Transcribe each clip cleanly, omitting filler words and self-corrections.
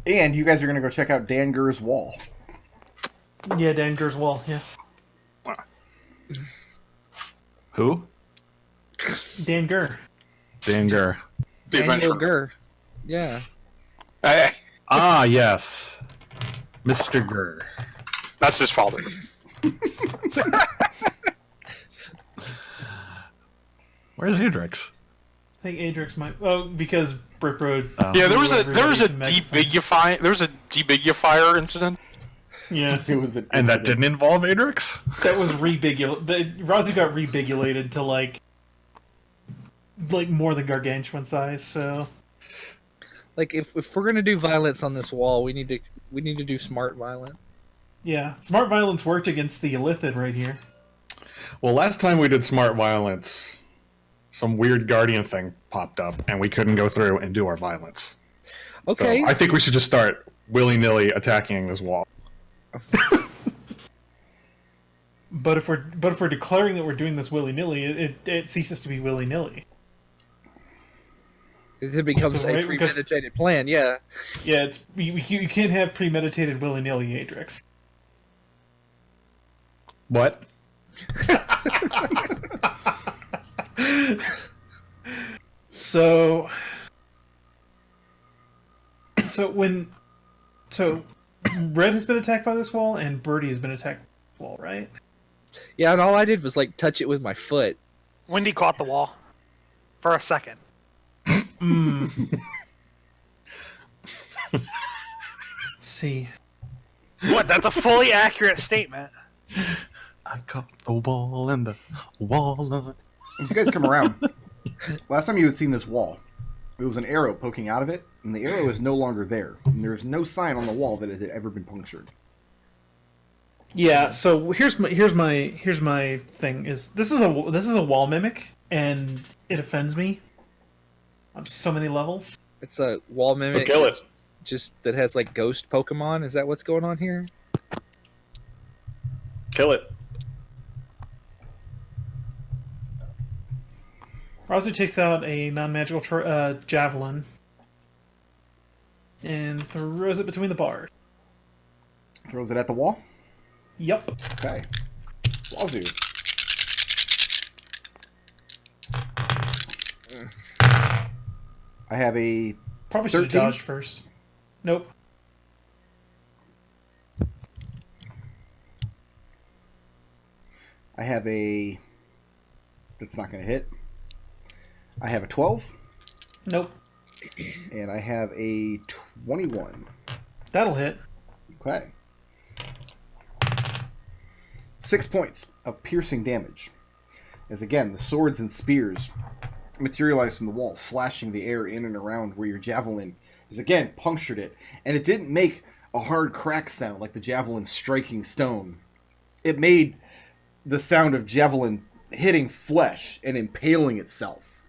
And you guys are going to go check out Dangur's wall. Yeah, Dangur's wall, yeah. Who? Dangur. Dangur. Daniel Gurr. Yeah. Hey, Ah, yes. Mr. Gurr. that's his father. Where's Adrex? I think Adrex might... Oh, because Brick Road... Yeah, there was a Everybody's debiggifier incident. Yeah. It was And that didn't involve Adrex? That was Raazu got rebigulated to like more than gargantuan size. So, Like if we're gonna do violence on this wall, we need to do smart violence. yeah, smart violence worked against the Illithid right here. Well, last time we did smart violence, some weird guardian thing popped up, and we couldn't go through and do our violence. Okay. So I think we should just start willy-nilly attacking this wall. But if we're declaring that we're doing this willy nilly, it ceases to be willy nilly. It becomes a premeditated plan. Yeah. Yeah, you can't have premeditated willy nilly, Adrex. What? So Red has been attacked by this wall, and Birdie has been attacked by this wall, right? Yeah, and all I did was like touch it with my foot. Wendy caught the wall for a second. Let's see. What? That's a fully accurate statement. I caught the wall and the wall of... As you guys come around, last time you had seen this wall, there was an arrow poking out of it, and the arrow is no longer there. And there's no sign on the wall that it had ever been punctured. Yeah, so here's my thing is this is a wall mimic, and it offends me on so many levels. It's a wall mimic. So kill it. Just that has like ghost Pokemon. Is that what's going on here? Kill it. Raazu takes out a non-magical javelin and throws it between the bars. Throws it at the wall. Yep. Okay. Raazu. I have a Probably should have 13? dodged first. Nope. I have a... That's not going to hit. I have a 12. Nope. And I have a 21. That'll hit. Okay. 6 points of piercing damage. As again, the swords and spears materialize from the wall, slashing the air in and around where your javelin is again punctured it. And it didn't make a hard crack sound like the javelin striking stone. It made the sound of javelin hitting flesh and impaling itself.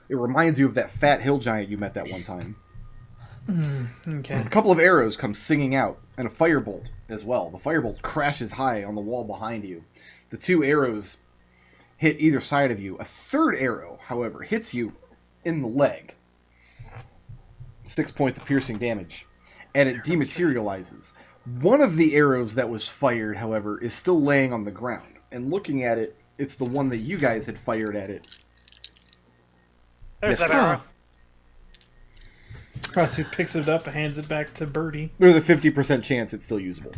It reminds you of that fat hill giant you met that one time. Okay. A couple of arrows come singing out, and a firebolt as well. The firebolt crashes high on the wall behind you. The two arrows hit either side of you. A third arrow, however, hits you in the leg. 6 points of piercing damage. And it dematerializes. One of the arrows that was fired, however, is still laying on the ground. And looking at it, it's the one that you guys had fired at it. There's Yes. that arrow. Raazu picks it up and hands it back to Birdie. There's a 50% chance it's still usable,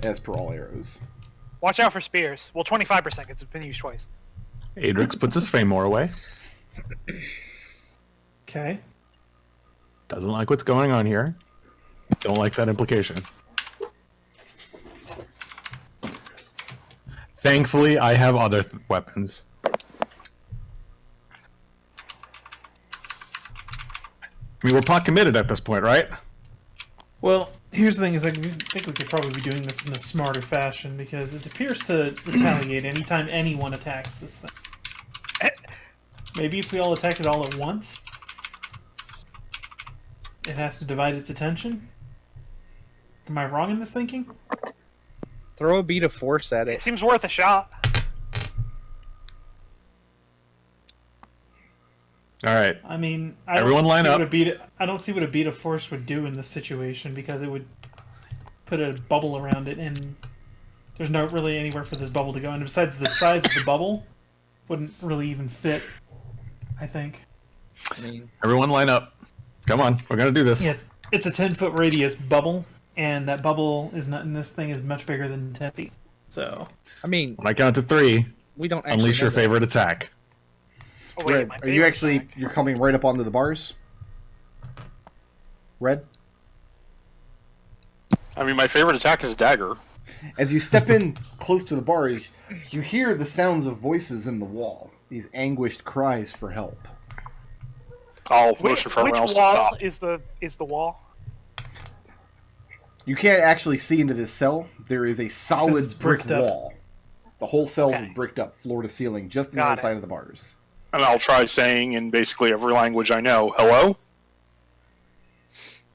as per all arrows. Watch out for spears. Well, 25% because it's been used twice. Adrex puts his Famor away. Okay. Doesn't like what's going on here. Don't like that implication. Thankfully, I have other weapons. I mean, we're pot committed at this point, right? Well, here's the thing: is I think we could probably be doing this in a smarter fashion because it appears to retaliate anytime anyone attacks this thing. Maybe if we all attack it all at once, it has to divide its attention. Am I wrong in this thinking? Throw a bead of force at It it. seems worth a shot. All right. I mean, Everyone line up. I don't see what a beat of force would do in this situation because it would put a bubble around it, and there's not really anywhere for this bubble to go. And besides, the size of the bubble wouldn't really even fit, I think. I mean, Everyone line up. Come on, we're gonna do this. Yeah, it's a 10-foot radius bubble, and that bubble is not in this thing is much bigger than 10 feet. So, I mean, When I count to 3, we don't actually unleash know your that. favorite attack. Oh, wait, Red, my are you favorite actually attack. you're coming right up onto the bars? Red? I mean, my favorite attack is a dagger. As you step in close to the bars, you hear the sounds of voices in the wall. These anguished cries for help. I'll Which, motion for everyone else which to wall stop. is the wall? You can't actually see into this cell. There is a Because solid it's brick bricked up. wall. The whole cell's Okay. bricked up, floor to ceiling, just on the Got other it. side of the bars. And I'll try saying in basically every language I know, hello?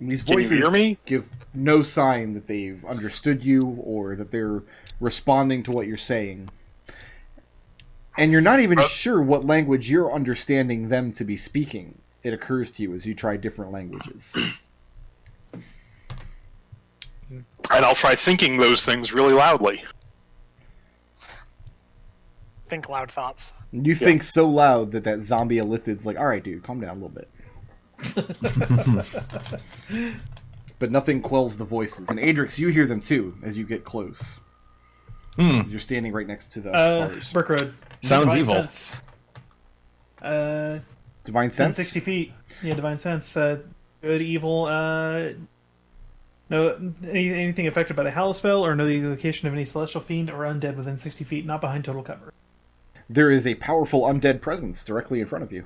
And these Can you voices hear me? give no sign that they've understood you or that they're responding to what you're saying. And you're not even sure what language you're understanding them to be speaking. It occurs to you as you try different languages. And I'll try thinking those things really loudly. Think loud thoughts. And you think so loud that zombie Elithid's like, alright dude, calm down a little bit. But nothing quells the voices. And Adrex, you hear them too as you get close. You're standing right next to the bars. Brick Road. Sounds Divine evil. Sense. Divine Sense? 60 feet. Yeah, Divine Sense. Good, evil. No, anything affected by the Hallow spell, or know the location of any celestial fiend or undead within 60 feet, not behind total cover. There is a powerful undead presence directly in front of you.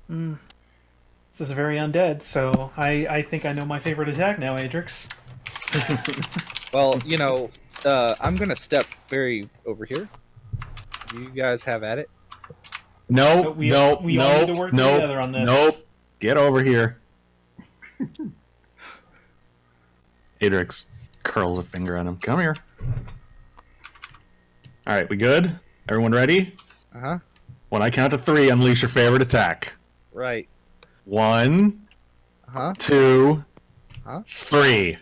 This is very undead, so I think I know my favorite attack now, Adrex. Well, you know, I'm gonna step very over here. You guys have at it. No, But we no, all need no, to work no, together on this. nope. Get over here. Adrix curls a finger on him. Come here. All right, we good? Everyone ready? Uh huh. When I count to 3, unleash your favorite attack. Right. 1, Uh huh. 2, Huh? 3.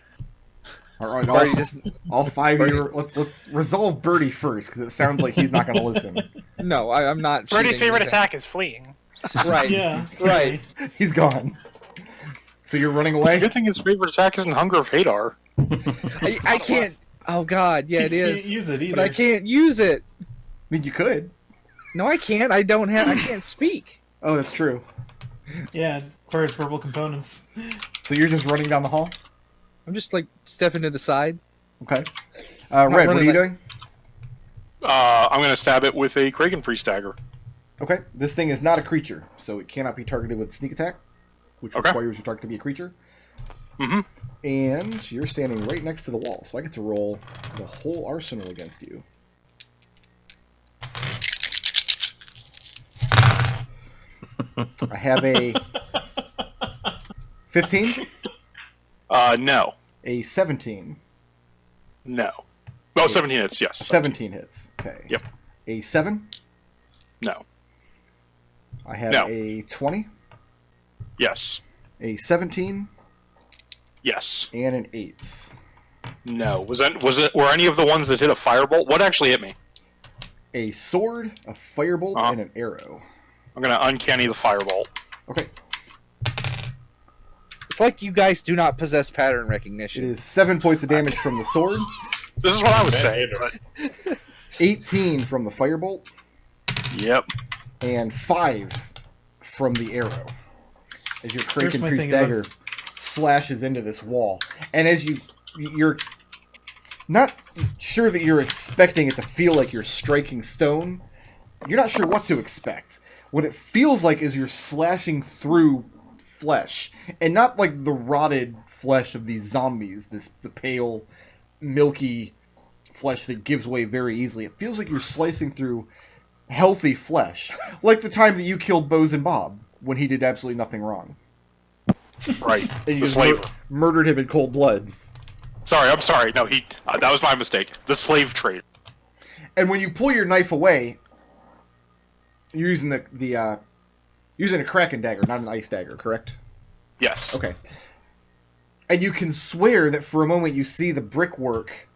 All right, Birdie doesn't. all five of you. Let's resolve Birdie first because it sounds like he's not going to listen. No, I'm not. Birdie's shooting favorite this attack is fleeing. Right. Yeah, Right. He's gone. So you're running It's a away. good thing his favorite attack isn't Hunger of Hadar. I can't. Oh God, yeah, it You is. can't use it either. But I can't use it. I mean, you could. No, I can't. I don't have. I can't speak. Oh, that's true. Yeah, it requires verbal components. So you're just running down the hall. I'm just like stepping to the side. Okay. Red, what are running you like- doing? I'm going to stab it with a Kraken Priest dagger. Okay. This thing is not a creature, so it cannot be targeted with sneak attack, which Okay. requires your target to be a creature. Mhm. And you're standing right next to the wall, so I get to roll the whole arsenal against you. I have a 15, No. a 17, No. Oh, 17 hits, yes. 17 hits. Okay. Yep. A 7. No. I have No. a 20, Yes. a 17, Yes. and an 8. No. Was it? Were any of the ones that hit a firebolt? What actually hit me? A sword, a firebolt, Uh-huh. and an arrow. I'm going to uncanny the firebolt. Okay. It's like you guys do not possess pattern It recognition. is 7 points of damage from the sword, This is what I was saying. But... 18 from the firebolt, Yep. and 5 from the arrow. As your Kraken my Priest thing is dagger slashes into this wall. And as you're not sure that you're expecting it to feel like you're striking stone, you're not sure what to expect. What it feels like is you're slashing through flesh, and not like the rotted flesh of these zombies, the pale, milky flesh that gives way very easily. It feels like you're slicing through healthy flesh, like the time that you killed Bose and Bob when he did absolutely nothing wrong, Right. and you The just slaver. murdered him in cold blood. Sorry, I'm sorry. No, that was my mistake. The slave trade. And when you pull your knife away, you're using you're Using a Kraken dagger, not an ice dagger, correct? Yes. Okay. And you can swear that for a moment you see the brickwork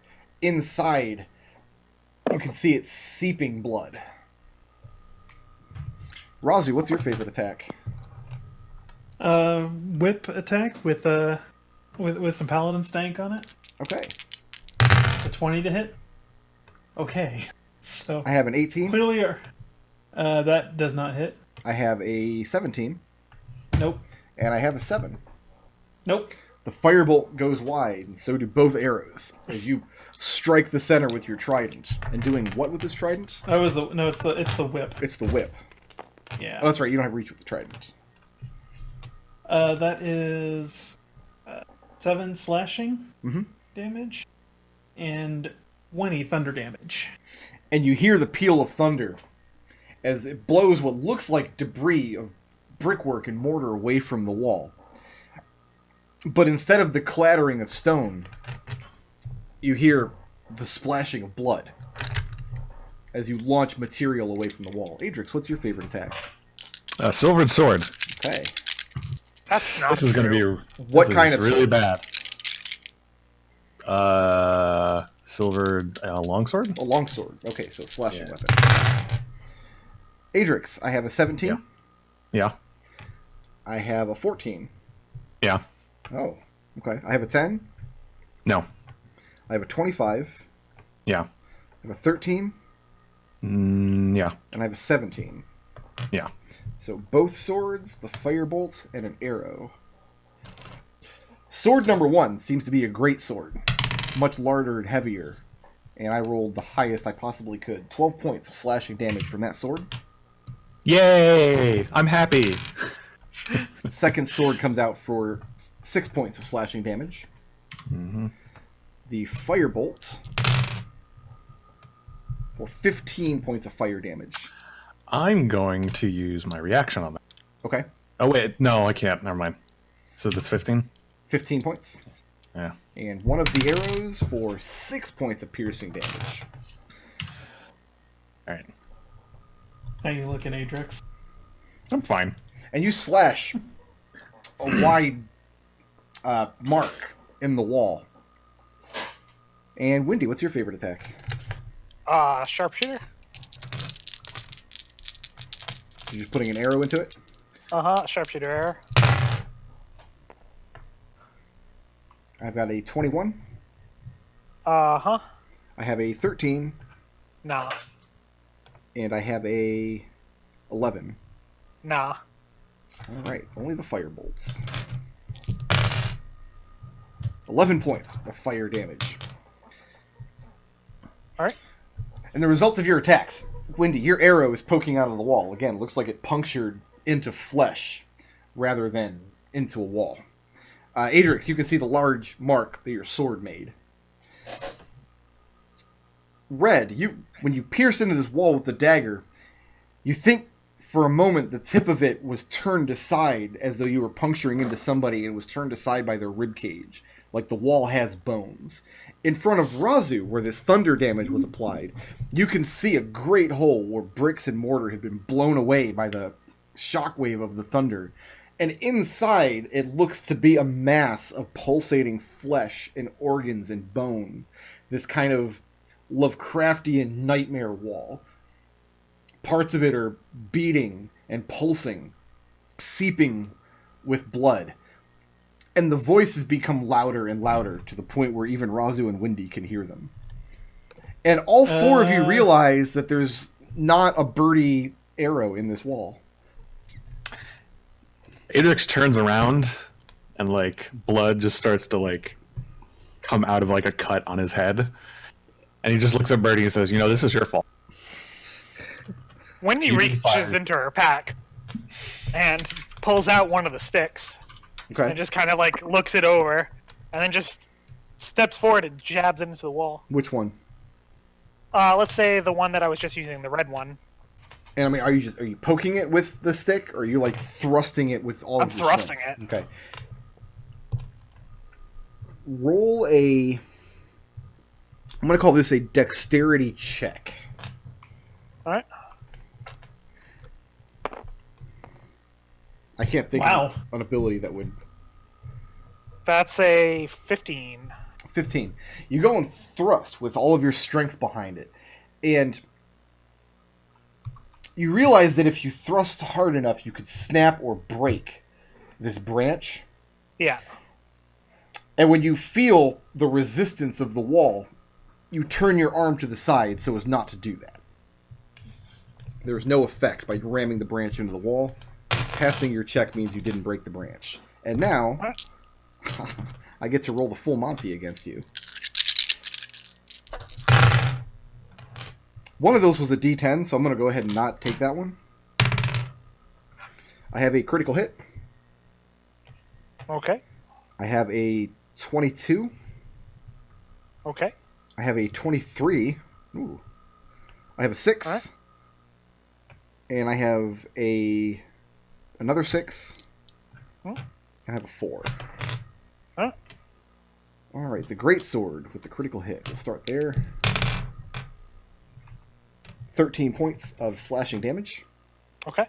inside. You can see it seeping blood. Raazu, what's your favorite attack? Whip attack with some Paladin stank on it. Okay. It's a 20 to hit. Okay. So I have an 18. clearly, that does not hit. I have a 17. Nope. And I have a 7. Nope. The firebolt goes wide, and so do both arrows, as you strike the center with your trident. And doing what with this trident? That was it's the whip. It's the whip. Yeah. Oh, that's right, you don't have reach with the trident. That is 7 slashing Mhm. damage and 20 thunder damage. And you hear the peal of thunder as it blows what looks like debris of brickwork and mortar away from the wall. But instead of the clattering of stone, you hear the splashing of blood as you launch material away from the wall. Adrex, what's your favorite attack? Silvered sword. Okay. That's not This is going to true. be What this kind is of really sword? bad. Silvered longsword. A longsword. Okay, so slashing Yeah. weapon. Adrex, I have a 17. Yeah. I have a 14. Yeah. Oh, okay. I have a 10. No. I have a 25. Yeah. I have a 13. Yeah. And I have a 17. Yeah. So both swords, the firebolt, and an arrow. Sword number 1 seems to be a great sword. It's much larger and heavier. And I rolled the highest I possibly could. 12 points of slashing damage from that sword. Yay! I'm happy. The second sword comes out for 6 points of slashing damage. Mm-hmm. The firebolt for 15 points of fire damage. I'm going to use my reaction on that. Okay. Oh wait, no, I can't. Never mind. So that's 15. 15 points. Yeah. And one of the arrows for 6 points of piercing damage. All right. How you looking, Adrex? I'm fine. And you slash a wide mark in the wall. And Windy, what's your favorite attack? Sharpshooter. You're just putting an arrow into it? Sharpshooter error. I've got a 21. I I have a 13. Nah. And I have a 11. Nah. Alright, only the firebolts. 11 points of fire damage. Alright. And the results of your attacks. Windy, your arrow is poking out of the wall. Again, looks like it punctured into flesh rather than into a wall. Adrex, you can see the large mark that your sword made. Red, when you pierce into this wall with the dagger, you think for a moment the tip of it was turned aside as though you were puncturing into somebody and was turned aside by their ribcage, like the wall has bones. In front of Raazu, where this thunder damage was applied, you can see a great hole where bricks and mortar had been blown away by the shockwave of the thunder. And inside, it looks to be a mass of pulsating flesh and organs and bone. This kind of Lovecraftian nightmare wall. Parts of it are beating and pulsing, seeping with blood. And the voices become louder and louder to the point where even Raazu and Windy can hear them. And all four of you realize that there's not a birdie arrow in this wall. Adrix turns around and like blood just starts to like come out of like a cut on his head. And he just looks at Birdie and says, "You know, this is your fault." Wendy You've been reaches fired. into her pack and pulls out one of the sticks Okay. and just kind of like looks it over and then just steps forward and jabs it into the wall. Which one? Let's say the one that I was just using, the red one. And I mean, are you poking it with the stick, or are you like thrusting it with all I'm of your thrusting strength? it. Okay. Roll a. I'm going to call this a dexterity check. Alright. I can't think of an ability that would. That's a 15. 15. You go and thrust with all of your strength behind it. And you realize that if you thrust hard enough, you could snap or break this branch. Yeah. And when you feel the resistance of the wall, you turn your arm to the side so as not to do that. There's no effect by ramming the branch into the wall. Passing your check means you didn't break the branch. And now, I get to roll the full Monty against you. One of those was a D10, so I'm going to go ahead and not take that one. I have a critical hit. Okay. I have a 22. Okay. I have a 23. Ooh. I have a 6. Right. And I have another 6. Hmm. I have a 4. Huh? Alright, the Great Sword with the critical hit. We'll start there. 13 points of slashing damage. Okay.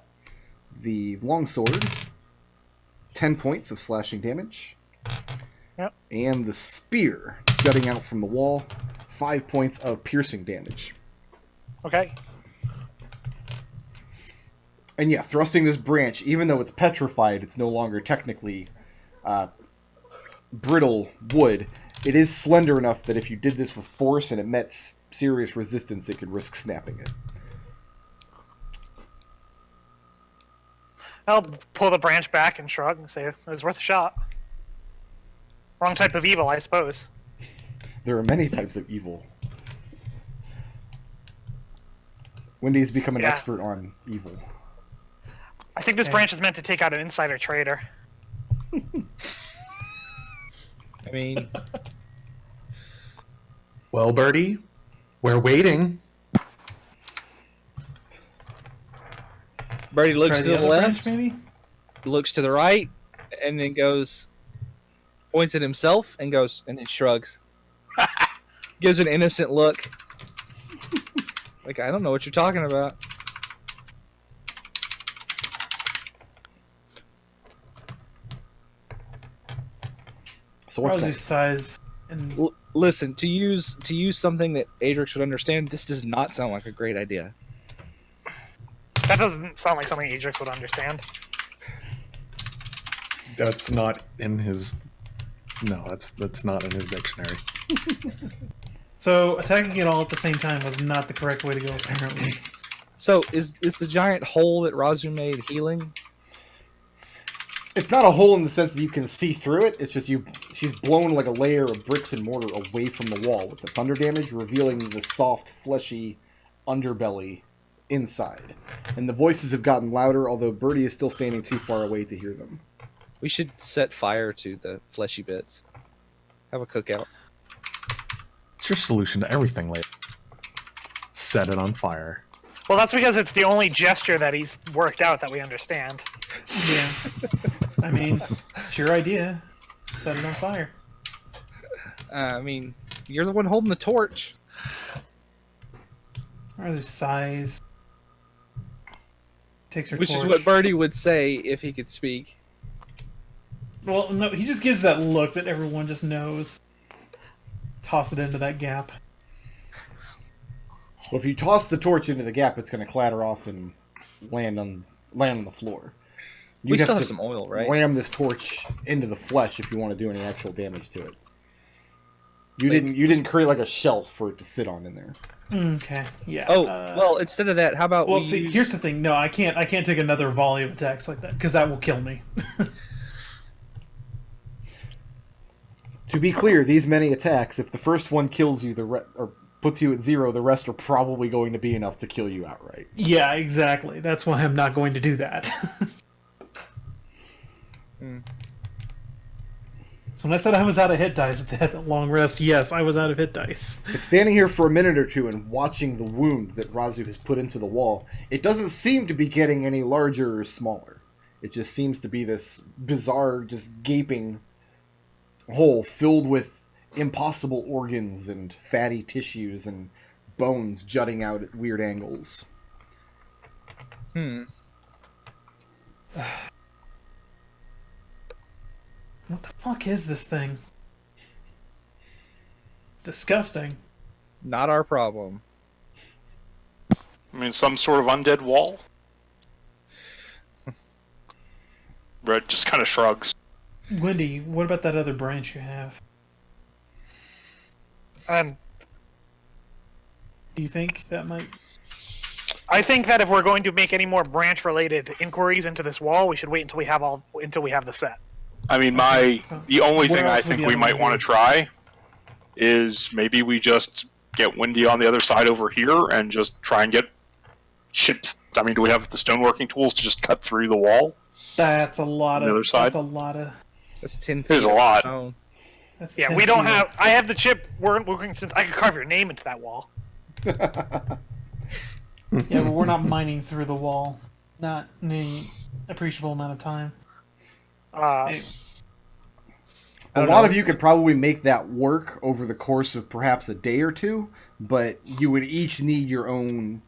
The Longsword, 10 points of slashing damage. Yep. And the Spear, jutting out from the wall, 5 points of piercing damage. Okay. And yeah, thrusting this branch, even though it's petrified, it's no longer technically brittle wood. It is slender enough that if you did this with force and it met serious resistance, it could risk snapping it. I'll pull the branch back and shrug and say it was worth a shot. Wrong type of evil, I suppose. There are many types of evil. Wendy's become an expert on evil. I think this branch is meant to take out an insider trader. I mean, Well, Birdie, we're waiting. Birdie looks Try to the other branch, left, maybe? looks to the right, and then goes, points at himself, and goes, and then shrugs. Gives an innocent look. Like, I don't know what you're talking about. So what's Raazu next? sighs and Listen, to use something that Adrex would understand, this does not sound like a great idea. That doesn't sound like something Adrex would understand. That's not in his. No, that's not in his dictionary. so attacking it all at the same time was not the correct way to go, apparently. So, is the giant hole that Raazu made healing? It's not a hole in the sense that you can see through it. It's just she's blown like a layer of bricks and mortar away from the wall with the thunder damage, revealing the soft, fleshy underbelly inside. And the voices have gotten louder, although Birdie is still standing too far away to hear them. We should set fire to the fleshy bits. Have a cookout. It's your solution to everything, later. Set it on fire. Well, that's because it's the only gesture that he's worked out that we understand. Yeah. I mean, it's your idea. Set it on fire. I mean, you're the one holding the torch. Raazu sighs. Takes her Which torch. is what Birdie would say if he could speak. Well, no, he just gives that look that everyone just knows. Toss it into that gap. Well, if you toss the torch into the gap, it's going to clatter off and land on the floor. We still have some oil, right? Ram this torch into the flesh if you want to do any actual damage to it. You didn't create like a shelf for it to sit on in there. Okay, yeah. Oh, well, instead of that, how about Well, we see, use... here's the thing. No, I can't take another volley of attacks like that, because that will kill me. To be clear, these many attacks, if the first one kills you, or puts you at 0, the rest are probably going to be enough to kill you outright. Yeah, exactly. That's why I'm not going to do that. When I said I was out of hit dice at that long rest, yes, I was out of hit dice. But standing here for a minute or two and watching the wound that Raazu has put into the wall, it doesn't seem to be getting any larger or smaller. It just seems to be this bizarre, just gaping hole filled with impossible organs and fatty tissues and bones jutting out at weird angles. What the fuck is this thing? Disgusting. Not our problem. I mean, some sort of undead wall. Red just kind of shrugs. Wendy, what about that other branch you have? Do you think that might... I think that if we're going to make any more branch-related inquiries into this wall, we should wait until we have the set. I mean, the only thing I think we might want to try is maybe we just get Windy on the other side over here and just try and get ships. I mean, do we have the stoneworking tools to just cut through the wall? That's a lot of... The other side? That's a lot of... That's 10 feet. There's a lot. Oh. That's Yeah, 10 we don't feet. have... I have the chip working since I could carve your name into that wall. Yeah, but we're not mining through the wall. Not in any appreciable amount of time. Uh, A lot of you could probably make that work over the course of perhaps a day or two, but you would each need your own...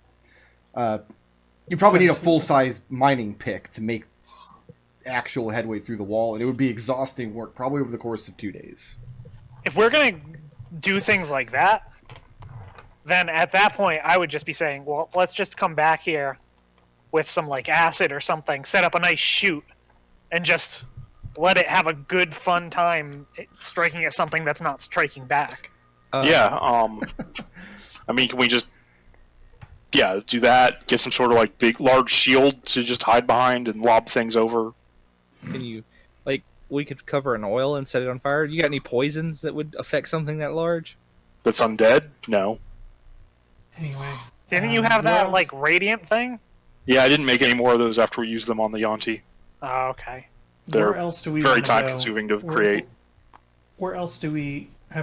you probably need a full-size mining pick to make actual headway through the wall, and it would be exhausting work, probably over the course of 2 days. if we're going to do things like that, then at that point I would just be saying, well, let's just come back here with some like acid or something, set up a nice chute, and just let it have a good fun time striking at something that's not striking back. Yeah, I mean, can we just, do that, get some sort of like big, large shield to just hide behind and lob things over? Can you, like, we could cover an oil and set it on fire? You got any poisons that would affect something that large? That's undead? No. Anyway. Didn't you have that Wells- like radiant thing? Yeah, I didn't make any more of those after we used them on the Yuan-ti. Oh, okay. They're Where else do we very wanna go? time-consuming to create. Where else have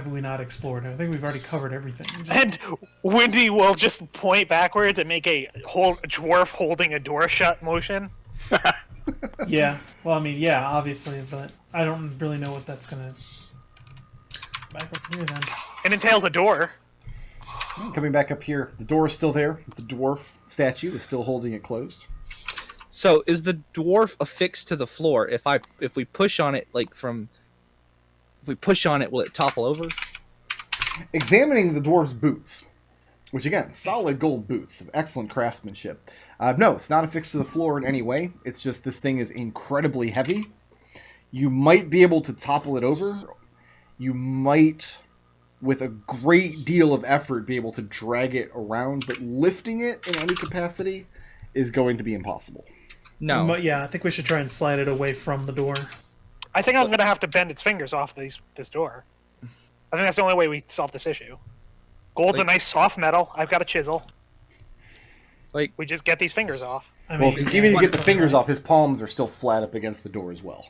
we not explored? I think we've already covered everything. And Windy will just point backwards and make a whole dwarf holding a door shut motion. Yeah. Well, I mean, yeah, obviously, but I don't really know what that's gonna... Back up here, then. It entails a door. Coming back up here, the door is still there. The dwarf statue is still holding it closed. So is the dwarf affixed to the floor? If we push on it, like from... If we push on it, will it topple over? Examining the dwarf's boots, which again, solid gold boots of excellent craftsmanship. No, it's not affixed to the floor in any way. It's just this thing is incredibly heavy. You might be able to topple it over. You might, with a great deal of effort, be able to drag it around, but lifting it in any capacity is going to be impossible. No. But yeah, I think we should try and slide it away from the door. I think I'm gonna have to bend its fingers off this door. I think that's the only way we solve this issue. Gold's a nice soft metal. I've got a chisel. Like, We just get these fingers off. I Well, mean, even if you get the fingers off, his palms are still flat up against the door as well.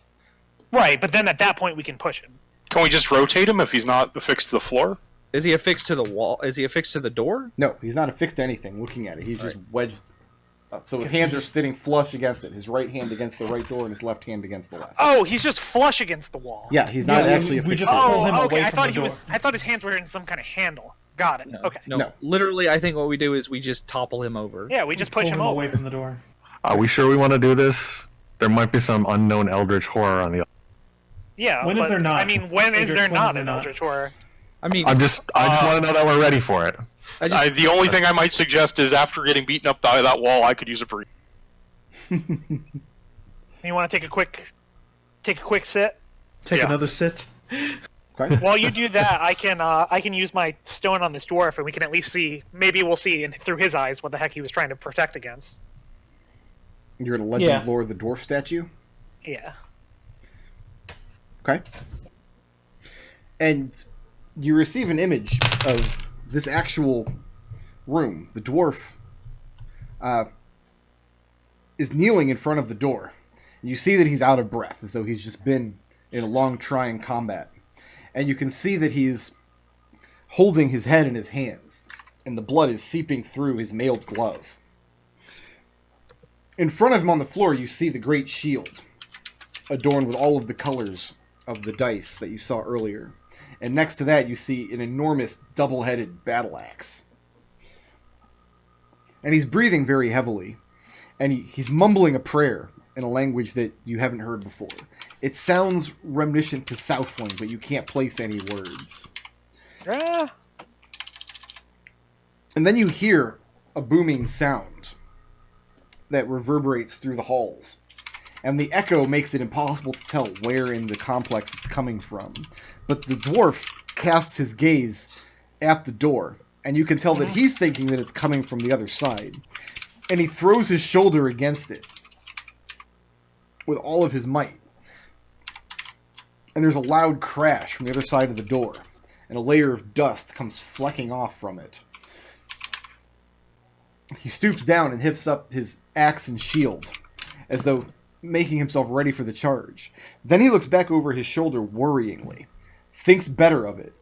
Right, but then at that point we can push him. Can we just rotate him if he's not affixed to the floor? is he affixed to the wall? Is he affixed to the door? No, he's not affixed to anything. Looking at it, he's just wedged up. So his hands are sitting flush against it. His right hand against the right door, and his left hand against the left. Oh, he's just flush against the wall. Yeah, he's not Yeah, actually we affixed just to it. pull him Oh, away okay. I from thought the he was. door. I thought his hands were in some kind of handle. Got it. Okay. No. Literally, I think what we do is we just topple him over. Yeah, we just push pull him away over. from the door. Are we sure we want to do this? There might be some unknown eldritch horror on the. Yeah. When is but, there not? I mean, when is Eldritch, there when not is there an not? Eldritch Horror? I mean, I just want to know that we're ready for it. The only thing I might suggest is after getting beaten up by that wall, I could use a breathe. You want to take a quick sit? Take Yeah. another sit. Okay. While you do that, I can use my stone on this dwarf, and we can at least see. Maybe we'll see through his eyes what the heck he was trying to protect against. You're going to legend Yeah. lore the dwarf statue? Yeah. Okay. And you receive an image of this actual room. The dwarf is kneeling in front of the door. You see that he's out of breath, as though he's just been in a long, trying combat. And you can see that he's holding his head in his hands, and the blood is seeping through his mailed glove. In front of him on the floor, you see the great shield, adorned with all of the colors of the dice that you saw earlier. And next to that, you see an enormous double-headed battle axe. And he's breathing very heavily. And he's mumbling a prayer in a language that you haven't heard before. It sounds reminiscent to Southland, but you can't place any words. And then you hear a booming sound that reverberates through the halls. And the echo makes it impossible to tell where in the complex it's coming from. But the dwarf casts his gaze at the door, and you can tell that he's thinking that it's coming from the other side. And he throws his shoulder against it with all of his might. And there's a loud crash from the other side of the door, and a layer of dust comes flecking off from it. He stoops down and lifts up his axe and shield, as though making himself ready for the charge. Then he looks back over his shoulder worryingly, thinks better of it,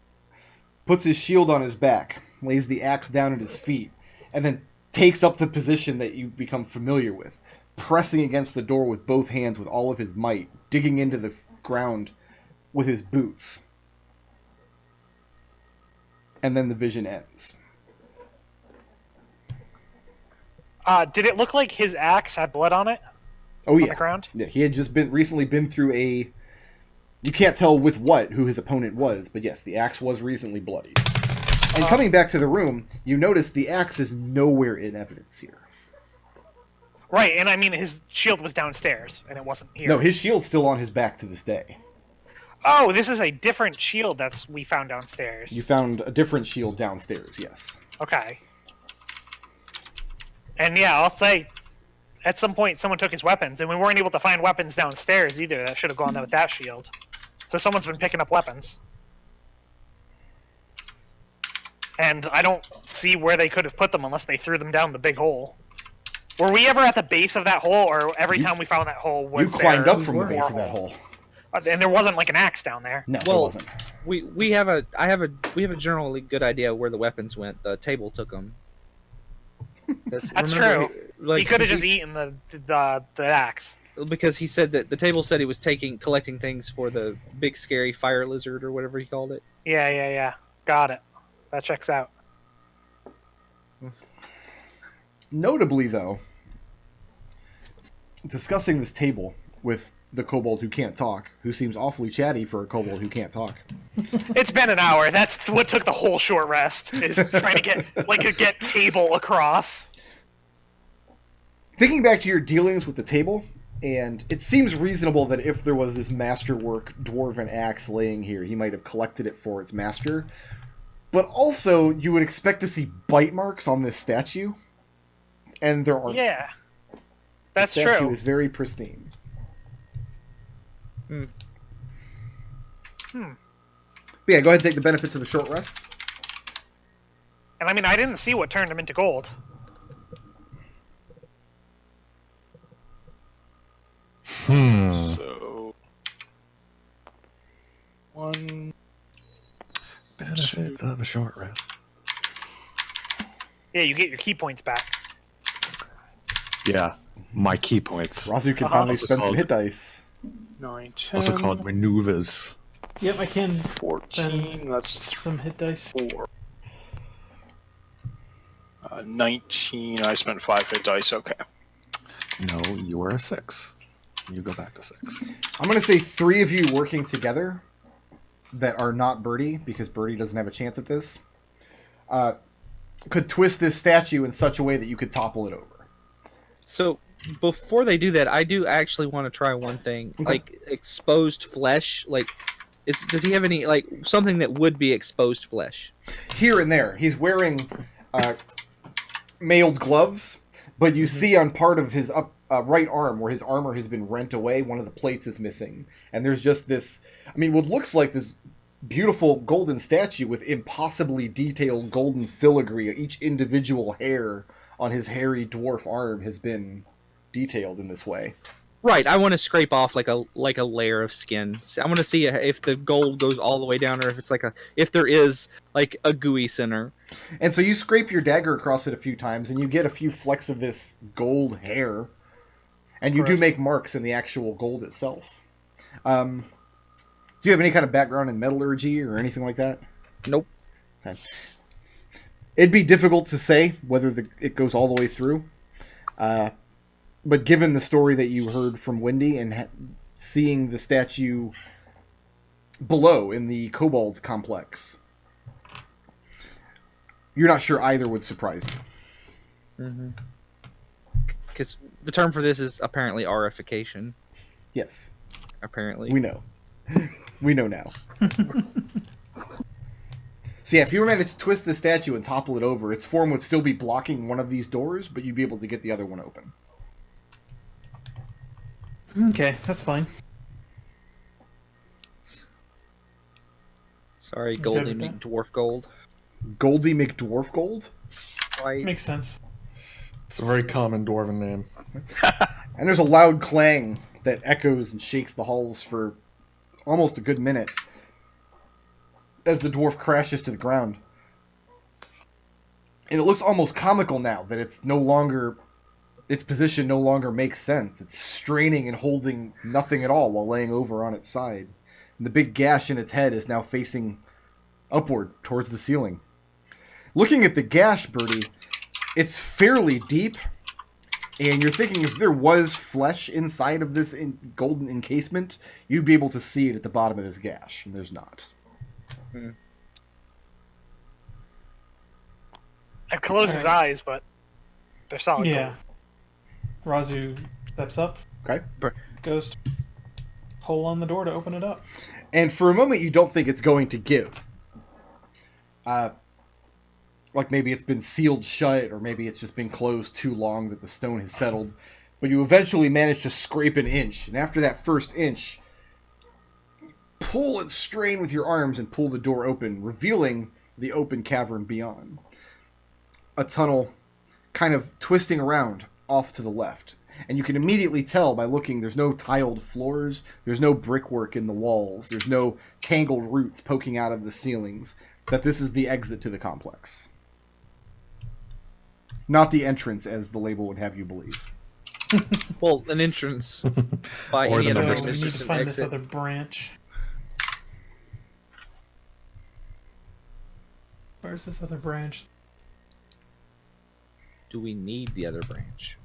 puts his shield on his back, lays the axe down at his feet, and then takes up the position that you've become familiar with, pressing against the door with both hands with all of his might, digging into the ground with his boots. And then the vision ends. Did it look like his axe had blood on it? Oh, yeah. On the ground? Yeah, he had just recently been through a... You can't tell with who his opponent was, but yes, the axe was recently bloodied. And coming back to the room, you notice the axe is nowhere in evidence here. Right, and I mean, his shield was downstairs, and it wasn't here. No, his shield's still on his back to this day. Oh, this is a different shield we found downstairs. You found a different shield downstairs, yes. Okay. And yeah, I'll say, at some point someone took his weapons, and we weren't able to find weapons downstairs either that should have gone with that shield. So someone's been picking up weapons. And I don't see where they could have put them unless they threw them down the big hole. Were we ever at the base of that hole, or every time we found that hole was You climbed there up from the base of that hole. And there wasn't like an axe down there. No, there wasn't. we have a generally good idea where the weapons went. The table took them. That's true. He could have just eaten the axe. Because he said that the table said he was collecting things for the big scary fire lizard or whatever he called it. Yeah. Got it. That checks out. Notably, though, discussing this table with the kobold who can't talk, who seems awfully chatty for a kobold who can't talk. It's been an hour. That's what took the whole short rest, is trying to get table across. Thinking back to your dealings with the table, and it seems reasonable that if there was this masterwork dwarven axe laying here, he might have collected it for its master. But also, you would expect to see bite marks on this statue, and there aren't. Yeah, that's true. The statue is very pristine. But yeah, go ahead and take the benefits of the short rest. And I mean, I didn't see what turned him into gold. So... one... Benefits of a short rest. Yeah, you get your key points back. Yeah, my key points. Raazu can finally spend some hit dice. 9, 10... Also called maneuvers. Yep, I can 14, that's some hit dice. 4. 19, I spent 5 hit dice, okay. No, you were a 6. You go back to 6. I'm going to say 3 of you working together that are not Birdie, because Birdie doesn't have a chance at this, could twist this statue in such a way that you could topple it over. So, before they do that, I do actually want to try one thing. Okay. Like, exposed flesh. Like, does he have any, like, something that would be exposed flesh? Here and there. He's wearing mailed gloves, but you see on part of his right arm, where his armor has been rent away, one of the plates is missing. And there's just this, I mean, what looks like this beautiful golden statue with impossibly detailed golden filigree. Each individual hair on his hairy dwarf arm has been detailed in this way. Right, I want to scrape off like a layer of skin. I want to see if the gold goes all the way down, or if it's if there is like a gooey center. And so you scrape your dagger across it a few times, and you get a few flecks of this gold hair, and you do make marks in the actual gold itself. Do you have any kind of background in metallurgy or anything like that? Nope. Okay. It'd be difficult to say whether it goes all the way through. But given the story that you heard from Wendy and seeing the statue below in the Kobold complex, you're not sure either would surprise you. Because the term for this is apparently aurification. Yes. Apparently. We know. We know now. So yeah, if you were meant to twist the statue and topple it over, its form would still be blocking one of these doors, but you'd be able to get the other one open. Okay, that's fine. Sorry, Okay Goldie with that. Dwarf Gold. Goldie McDwarf Gold? Right. Makes sense. It's a very common dwarven name. And there's a loud clang that echoes and shakes the halls for almost a good minute as the dwarf crashes to the ground. And it looks almost comical now that its position no longer makes sense. It's straining and holding nothing at all while laying over on its side. And the big gash in its head is now facing upward towards the ceiling. Looking at the gash, Birdie, it's fairly deep, and you're thinking if there was flesh inside of this golden encasement, you'd be able to see it at the bottom of this gash, and there's not. I'd close his eyes, but they're solid. Yeah. Raazu steps up. Okay. Goes to hole on the door to open it up. And for a moment, you don't think it's going to give. Like maybe it's been sealed shut, or maybe it's just been closed too long that the stone has settled. But you eventually manage to scrape an inch. And after that first inch, pull and strain with your arms and pull the door open, revealing the open cavern beyond. A tunnel kind of twisting around off to the left. And you can immediately tell by looking, there's no tiled floors, there's no brickwork in the walls, there's no tangled roots poking out of the ceilings, that this is the exit to the complex. Not the entrance, as the label would have you believe. Well, an entrance by Or any the other number So we need definition to of find this exit. other branch. Where's this other branch? Do we need the other branch?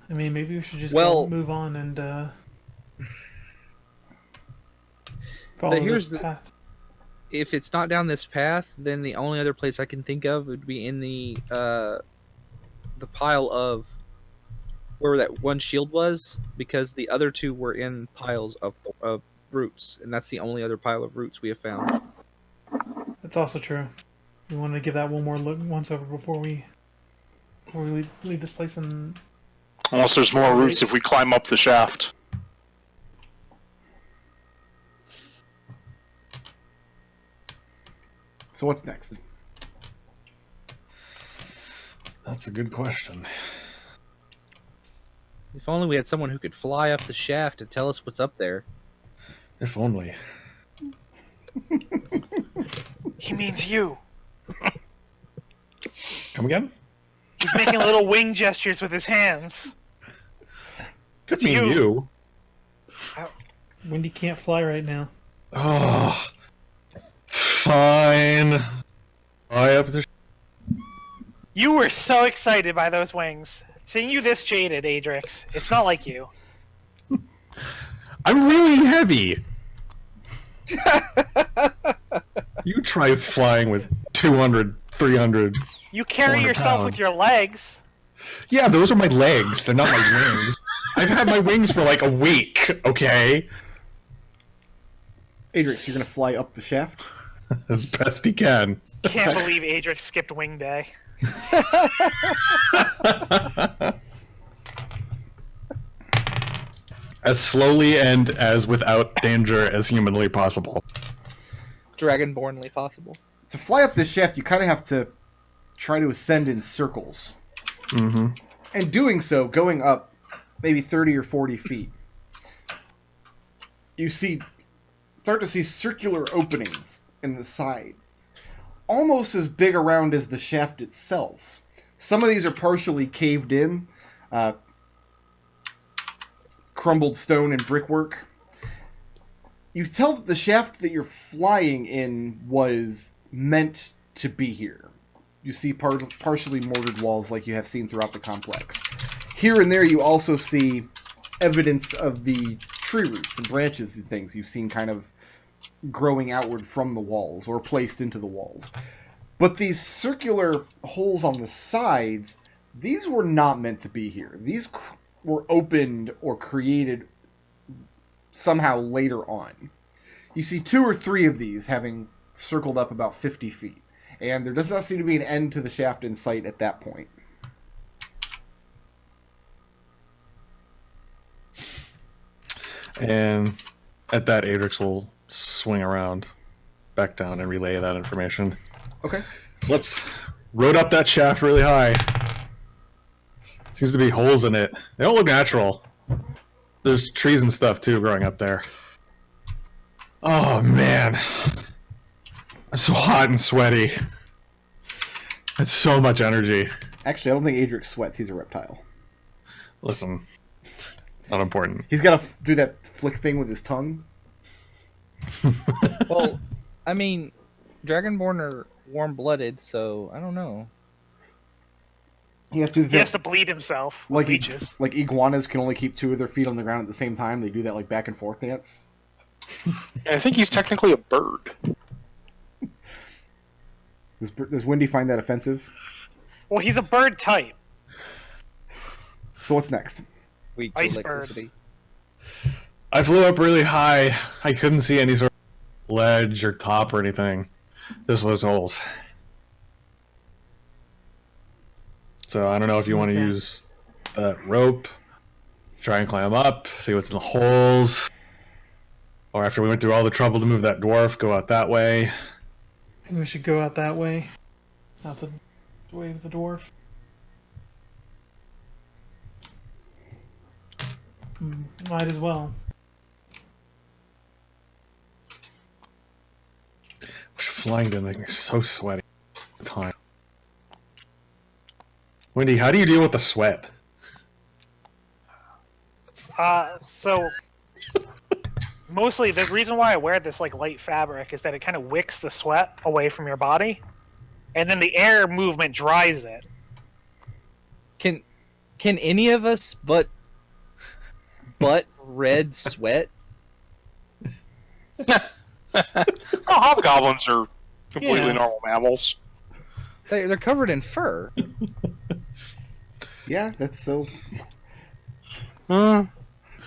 I mean, maybe we should just Well- move on and follow here's this the- path. If it's not down this path, then the only other place I can think of would be in the pile of where that one shield was, because the other two were in piles of roots, and that's the only other pile of roots we have found. That's also true. We wanted to give that one more look once over before we leave this place and Unless there's more roots if we climb up the shaft. So what's next? That's a good question. If only we had someone who could fly up the shaft and tell us what's up there. If only. He means you. Come again? He's making little wing gestures with his hands. Could It's mean you. you. Wendy can't fly right now. Oh, fine. Fly up the. You were so excited by those wings. Seeing you this jaded, Adrex, it's not like you. I'm really heavy. You try flying with 200, 300. You carry 400 yourself pounds. with your legs. Yeah, those are my legs. They're not my wings. I've had my wings for like a week, okay? Adrix, you're going to fly up the shaft? As best he can. Can't believe Adrex skipped wing day. As slowly and as without danger as humanly possible. Dragonbornly possible. To fly up this shaft, you kind of have to try to ascend in circles. Mm-hmm. And doing so, going up maybe 30 or 40 feet, you start to see circular openings in the sides, almost as big around as the shaft itself. Some of these are partially caved in, crumbled stone and brickwork. You tell that the shaft that you're flying in was meant to be here. You see partially mortared walls like you have seen throughout the complex. Here and there you also see evidence of the tree roots and branches and things you've seen kind of growing outward from the walls or placed into the walls. But these circular holes on the sides, these were not meant to be here. These were opened or created somehow later on. You see 2 or 3 of these having circled up about 50 feet. And there does not seem to be an end to the shaft in sight at that point. And at that, Adrex will swing around back down and relay that information. Okay. So let's road up that shaft really high. Seems to be holes in it. They don't look natural. There's trees and stuff, too, growing up there. Oh, man. I'm so hot and sweaty. That's so much energy. Actually, I don't think Adrex sweats. He's a reptile. Listen, not important. He's got to do that flick thing with his tongue. Well, I mean, Dragonborn are warm-blooded, so I don't know. He has to do the He has to bleed himself. like Leeches. like iguanas can only keep 2 of their feet on the ground at the same time. They do that like back and forth dance. I think he's technically a bird. Does Wendy find that offensive? Well, he's a bird type. So what's next? Weak to Ice electricity. I flew up really high. I couldn't see any sort of ledge or top or anything. Just those holes. So I don't know if you want to use that rope, try and climb up, see what's in the holes, or after we went through all the trouble to move that dwarf, go out that way. Maybe we should go out that way. Out the way of the dwarf. Might as well. Flying didn't make me so sweaty all the time. Wendy, how do you deal with the sweat? So mostly the reason why I wear this like light fabric is that it kind of wicks the sweat away from your body, and then the air movement dries it. Can any of us but red sweat? Hobgoblins are completely Yeah. normal mammals. They're covered in fur. Yeah, that's so... Hmm.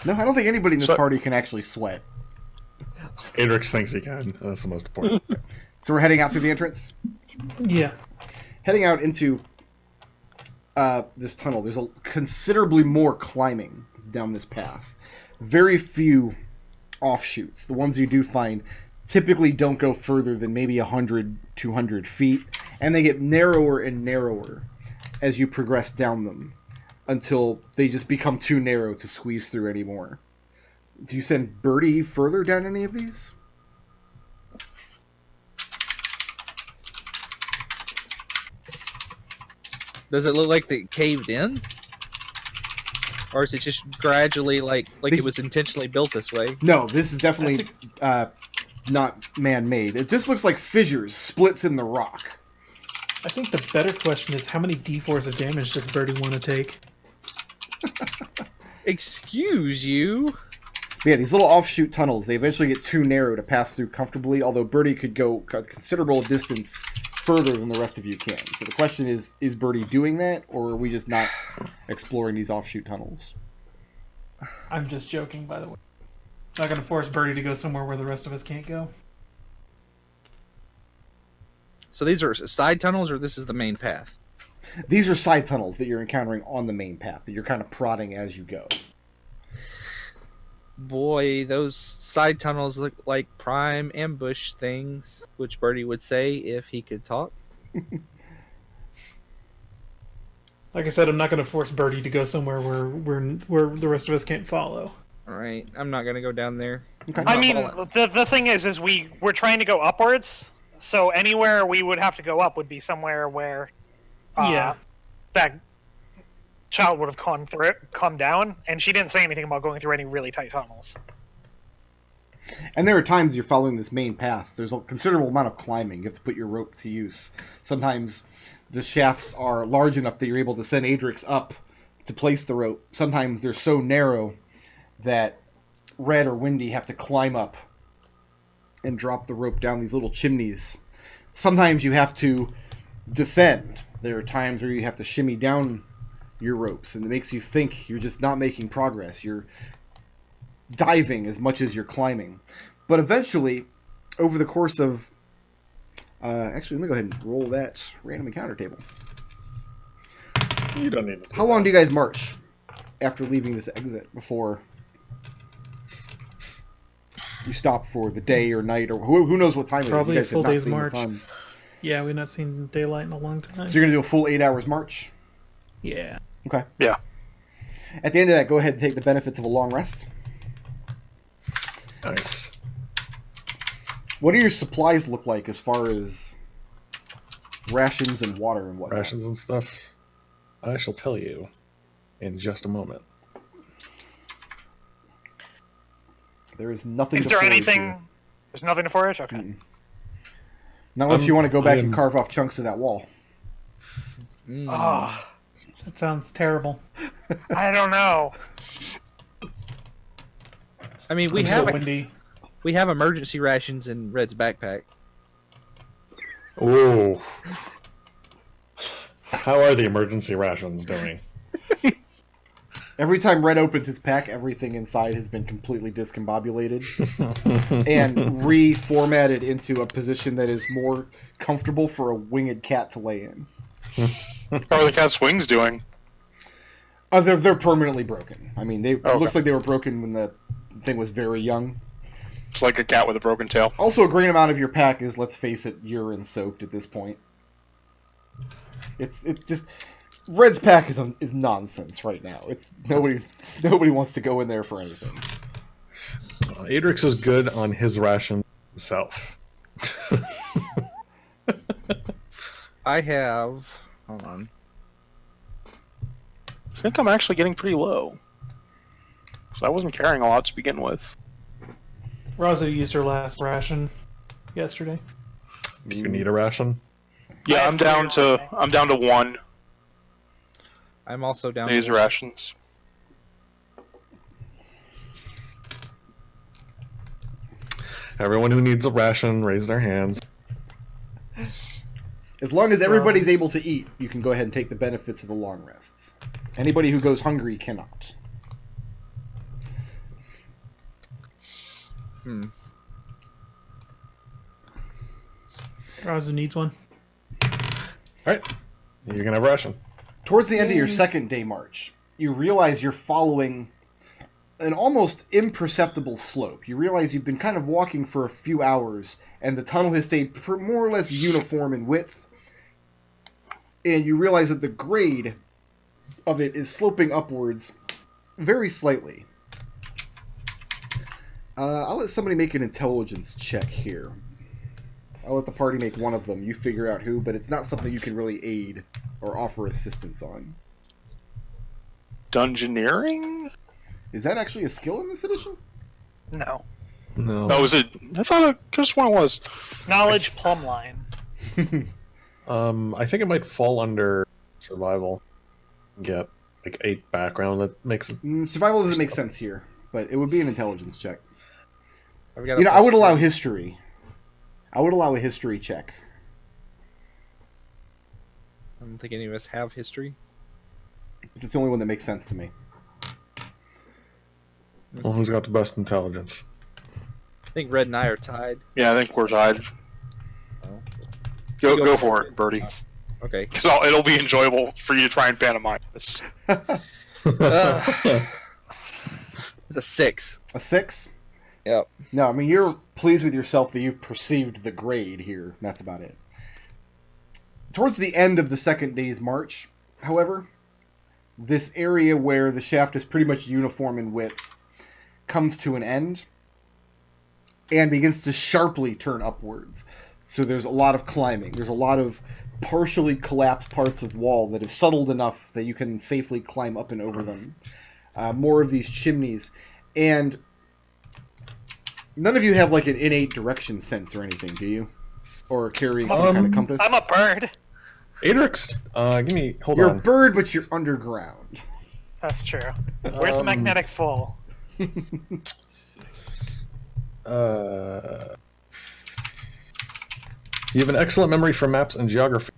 No, I don't think anybody in this So- party can actually sweat. Adrex thinks he can. That's the most important. So we're heading out through the entrance? Yeah. Heading out into this tunnel. There's considerably more climbing down this path. Very few offshoots. The ones you do find typically don't go further than maybe 100, 200 feet, and they get narrower and narrower as you progress down them until they just become too narrow to squeeze through anymore. Do you send Birdie further down any of these? Does it look like they caved in? Or is it just gradually like it was intentionally built this way? No, this is definitely not man-made. It just looks like fissures, splits in the rock. I think the better question is how many d4s of damage does Birdie want to take? Excuse you? But yeah, these little offshoot tunnels, they eventually get too narrow to pass through comfortably, although Birdie could go a considerable distance further than the rest of you can. So the question is Birdie doing that, or are we just not exploring these offshoot tunnels? I'm just joking, by the way. Not going to force Birdie to go somewhere where the rest of us can't go. So these are side tunnels, or this is the main path? These are side tunnels that you're encountering on the main path, that you're kind of prodding as you go. Boy, those side tunnels look like prime ambush things, which Birdie would say if he could talk. Like I said, I'm not going to force Birdie to go somewhere where the rest of us can't follow. All right, I'm not gonna go down there. Okay. I mean, the thing is we're trying to go upwards, so anywhere we would have to go up would be somewhere where that child would have come down, and she didn't say anything about going through any really tight tunnels. And there are times you're following this main path. There's a considerable amount of climbing. You have to put your rope to use. Sometimes the shafts are large enough that you're able to send Adrex up to place the rope. Sometimes they're so narrow that Red or Windy have to climb up and drop the rope down these little chimneys. Sometimes you have to descend. There are times where you have to shimmy down your ropes, and it makes you think you're just not making progress. You're diving as much as you're climbing. But eventually, over the course of... actually, let me go ahead and roll that random encounter table. You don't need to. How long do you guys march after leaving this exit before you stop for the day or night, or who knows what time it is? Probably You a guys full have not day's seen the march. time. Yeah, we've not seen daylight in a long time. So you're going to do a full 8 hours march? Yeah. Okay. Yeah. At the end of that, go ahead and take the benefits of a long rest. Nice. What do your supplies look like as far as rations and water and whatnot? Rations and stuff. I shall tell you in just a moment. There is nothing Is to there forage anything? here. There's nothing to forage. Okay. Mm-mm. Not unless you want to go back and I'm- carve off chunks of that wall. Mm. Oh, That sounds terrible. I don't know. I mean, I'm still windy. we have emergency rations in Red's backpack. Ooh. How are the emergency rations doing? Every time Red opens his pack, everything inside has been completely discombobulated and reformatted into a position that is more comfortable for a winged cat to lay in. How are the cat's wings doing? They're permanently broken. I mean, it Okay. looks like they were broken when the thing was very young. It's like a cat with a broken tail. Also, a great amount of your pack is, let's face it, urine soaked at this point. It's just Red's pack is nonsense right now. It's nobody wants to go in there for anything. Adrex is good on his ration himself. I have. Hold on. I think I'm actually getting pretty low. So I wasn't carrying a lot to begin with. Raazu used her last ration yesterday. Do you need a ration? Yeah, I I'm have down to 1 I'm also down. day's to rations. Everyone who needs a ration, raise their hands. As long as everybody's able to eat, you can go ahead and take the benefits of the long rests. Anybody who goes hungry cannot. Raazu needs one. Alright. You can have a ration. Towards the end of your second day march, you realize you're following an almost imperceptible slope. You realize you've been kind of walking for a few hours, and the tunnel has stayed more or less uniform in width. And you realize that the grade of it is sloping upwards very slightly. I'll let somebody make an intelligence check here. I'll let the party make one of them. You figure out who, but it's not something you can really aid or offer assistance on. Dungeoneering? Is that actually a skill in this edition? No. No. Oh, is it? I thought it just one was. Knowledge plumb line. I think it might fall under survival. Get like 8 background. That makes it. Survival doesn't make sense here, but it would be an intelligence check. I've got a You know, I plus would allow 3. history. I would allow a history check. I don't think any of us have history. It's the only one that makes sense to me. Well, who's got the best intelligence? I think Red and I are tied. Yeah, I think we're tied. Oh. Go for it, Birdie. Okay. So it'll be enjoyable for you to try and pantomime this. It's a 6. A 6? Yep. No, I mean, you're pleased with yourself that you've perceived the grade here. That's about it. Towards the end of the second day's march, however, this area where the shaft is pretty much uniform in width comes to an end and begins to sharply turn upwards. So there's a lot of climbing. There's a lot of partially collapsed parts of wall that have settled enough that you can safely climb up and over them. More of these chimneys. And None of you have like an innate direction sense or anything, do you? Or carrying some kind of compass? I'm a bird. Adrex, hold You're on. a bird, but you're underground. That's true. Where's the magnetic full? You have an excellent memory for maps and geography.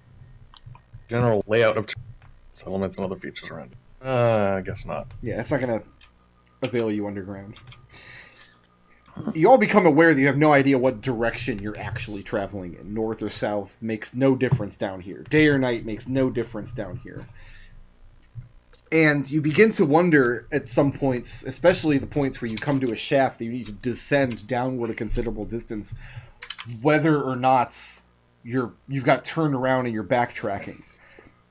General layout of settlements and other features around it. I guess not. Yeah, that's not going to avail you underground. You all become aware that you have no idea what direction you're actually traveling in. North or south makes no difference down here. Day or night makes no difference down here. And you begin to wonder at some points, especially the points where you come to a shaft that you need to descend downward a considerable distance, whether or not you've got turned around and you're backtracking.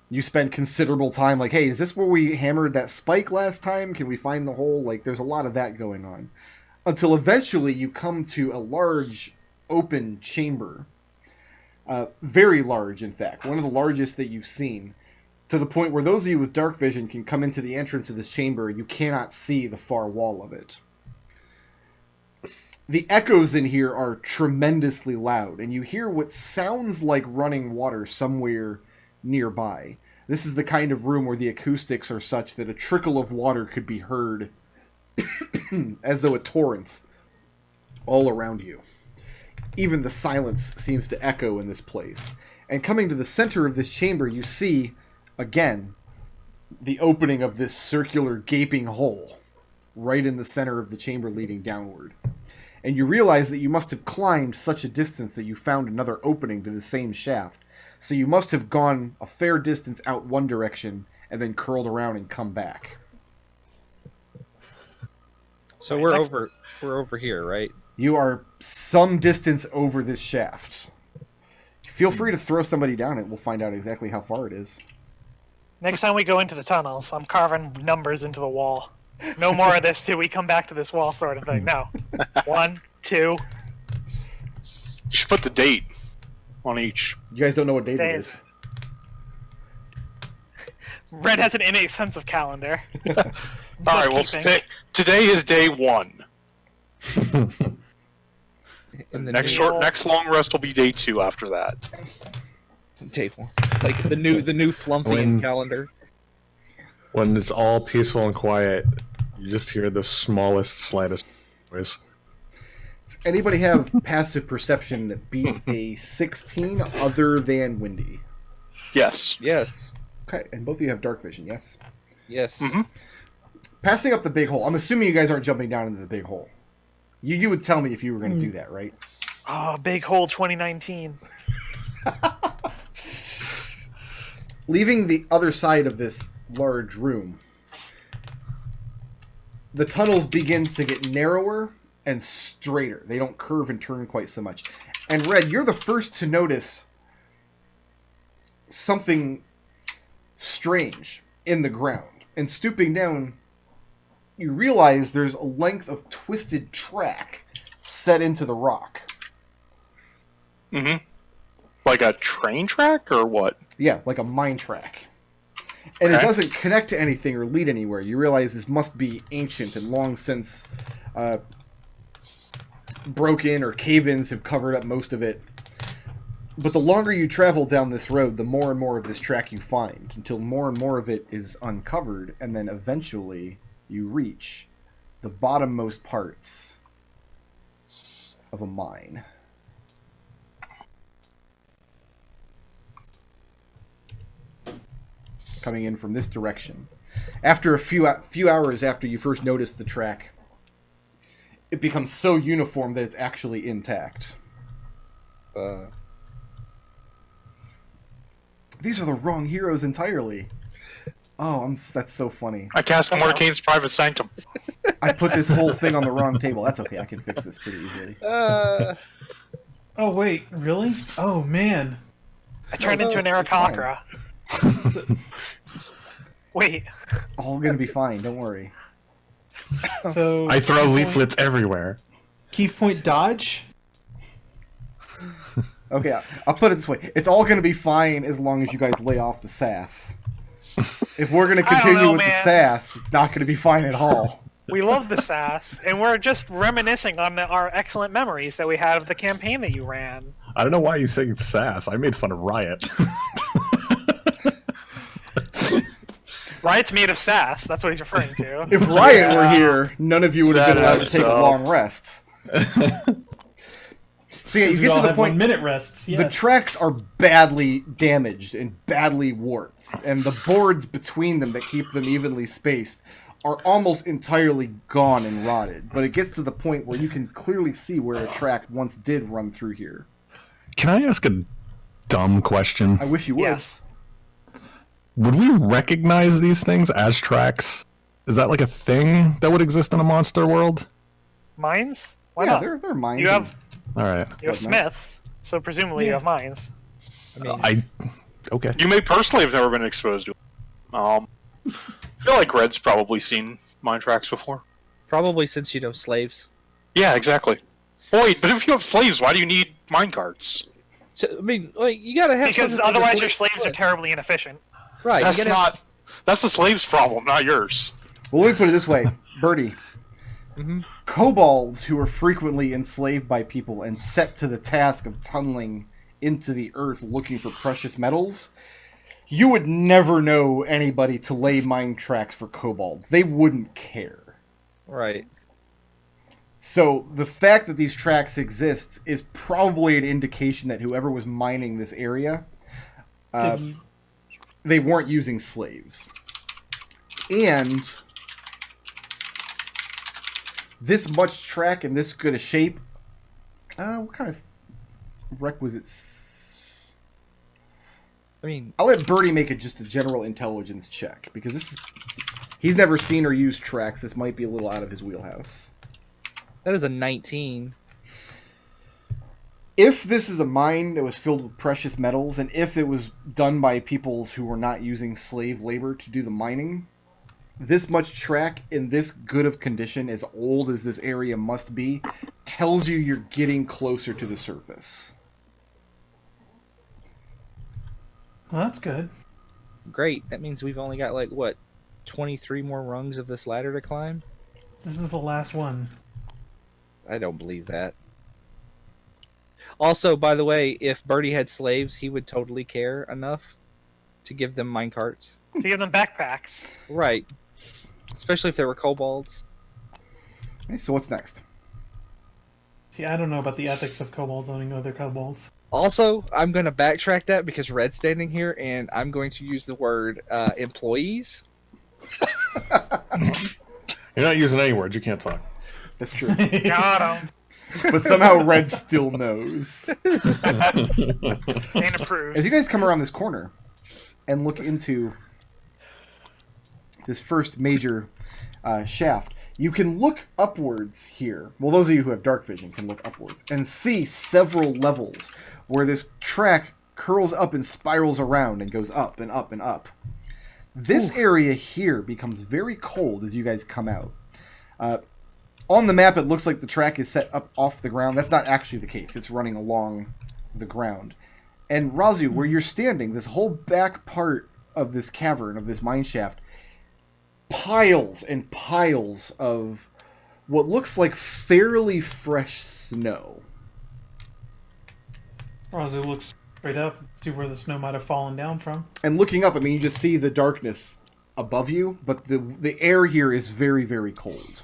You spend considerable time like, hey, is this where we hammered that spike last time? Can we find the hole? Like, there's a lot of that going on. Until eventually you come to a large open chamber. Very large, in fact. One of the largest that you've seen. To the point where those of you with dark vision can come into the entrance of this chamber. You cannot see the far wall of it. The echoes in here are tremendously loud. And you hear what sounds like running water somewhere nearby. This is the kind of room where the acoustics are such that a trickle of water could be heard as though a torrent all around you. Even the silence seems to echo in this place. And coming to the center of this chamber, you see, again, the opening of this circular gaping hole right in the center of the chamber leading downward. And you realize that you must have climbed such a distance that you found another opening to the same shaft. So you must have gone a fair distance out one direction and then curled around and come back. So we're over here, right? You are some distance over this shaft. Feel free to throw somebody down it. We'll find out exactly how far it is. Next time we go into the tunnels, I'm carving numbers into the wall. No more of this till we come back to this wall sort of thing. No. 1, 2. You should put the date on each. You guys don't know what date it Days. is. Red has an innate sense of calendar. Alright, well, today is day 1. And the Next long rest will be day 2 after that. day 1, like the new Flumphian calendar. When it's all peaceful and quiet, you just hear the smallest, slightest noise. Does anybody have passive perception that beats a 16 other than Windy? Yes. Yes. Okay, and both of you have dark vision, yes? Yes. Mm-hmm. Passing up the big hole. I'm assuming you guys aren't jumping down into the big hole. You would tell me if you were going to do that, right? Oh, Big Hole 2019. Leaving the other side of this large room, the tunnels begin to get narrower and straighter. They don't curve and turn quite so much. And Red, you're the first to notice something strange in the ground. And stooping down, you realize there's a length of twisted track set into the rock. Mm-hmm. Like a train track or what? Yeah, like a mine track. And it doesn't connect to anything or lead anywhere. You realize this must be ancient and long since broken or cave-ins have covered up most of it. But the longer you travel down this road, the more and more of this track you find, until more and more of it is uncovered, and then eventually you reach the bottommost parts of a mine. Coming in from this direction. After a few hours after you first noticed the track, it becomes so uniform that it's actually intact. These are the wrong heroes entirely. Oh, that's so funny. I cast Mordecain's Private Sanctum. I put this whole thing on the wrong table. That's okay. I can fix this pretty easily. Oh, wait. Really? Oh, man. I turned into an Aarakocra. Wait. It's all going to be fine. Don't worry. So I throw leaflets everywhere. Keith Point dodge? Okay, I'll put it this way. It's all going to be fine as long as you guys lay off the sass. If we're going to continue with the sass, it's not going to be fine at all. We love the sass, and we're just reminiscing on our excellent memories that we had of the campaign that you ran. I don't know why you say sass. I made fun of Riot. Riot's made of sass. That's what he's referring to. If Riot were here, none of you would have been allowed to is take a so. long rest. So yeah, you get to the point. 1 minute rests. Yes. The tracks are badly damaged and badly warped, and the boards between them that keep them evenly spaced are almost entirely gone and rotted. But it gets to the point where you can clearly see where a track once did run through here. Can I ask a dumb question? I wish you would. Yes. Would we recognize these things as tracks? Is that like a thing that would exist in a monster world? Mines? Why Yeah, not? they're mines. You have All right. smiths, so presumably you have mines. I mean, Okay. You may personally have never been exposed to it. I feel like Red's probably seen mine tracks before. probably since slaves. Yeah, exactly. Wait, but if you have slaves, why do you need mine carts? So, I mean, like, you gotta have Because something for otherwise the your slaves are terribly inefficient. right. That's you gotta have- That's the slave's problem, not yours. Well, let me put it this way, Birdie. Mhm. Kobolds who are frequently enslaved by people and set to the task of tunneling into the earth looking for precious metals, you would never know anybody to lay mine tracks for kobolds. They wouldn't care. Right. So the fact that these tracks exist is probably an indication that whoever was mining this area, they weren't using slaves. And this much track in this good a shape, what kind of requisites? I mean, I'll let Birdie make it just a general intelligence check, because he's never seen or used tracks. This might be a little out of his wheelhouse. that is a 19. If this is a mine that was filled with precious metals, and if it was done by peoples who were not using slave labor to do the mining, this much track in this good of condition, as old as this area must be, tells you you're getting closer to the surface. Well, that's good. Great. That means we've only got, like, what, 23 more rungs of this ladder to climb? This is the last one. I don't believe that. Also, by the way, if Birdie had slaves, he would totally care enough to give them minecarts. To give them backpacks. Right. Especially if they were kobolds. Okay, so what's next? See, I don't know about the ethics of kobolds owning other kobolds. Also, I'm going to backtrack that because Red's standing here, and I'm going to use the word employees. You're not using any words. You can't talk. That's true. Got him. But somehow Red still knows. And approves. As you guys come around this corner and look into this first major shaft, you can look upwards here. Well, those of you who have dark vision can look upwards and see several levels where this track curls up and spirals around and goes up and up and up. This area here becomes very cold as you guys come out. On the map, it looks like the track is set up off the ground. That's not actually the case. It's running along the ground. And Raazu, where you're standing, this whole back part of this cavern, of this mine shaft, piles and piles of what looks like fairly fresh snow. Raazu looks straight up, see where the snow might have fallen down from. And looking up, I mean, you just see the darkness above you, but the air here is very, very cold.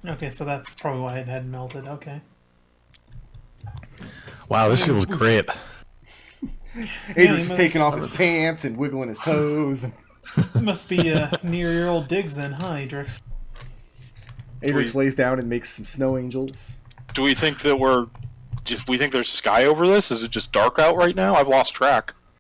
Okay, so that's probably why it hadn't melted. Okay. Wow, this feels great. Adrex taking off his pants and wiggling his toes. It must be near your old digs then, huh, Adrex? Adrex lays down and makes some snow angels. Do we think that we think there's sky over this? Is it just dark out right now? I've lost track.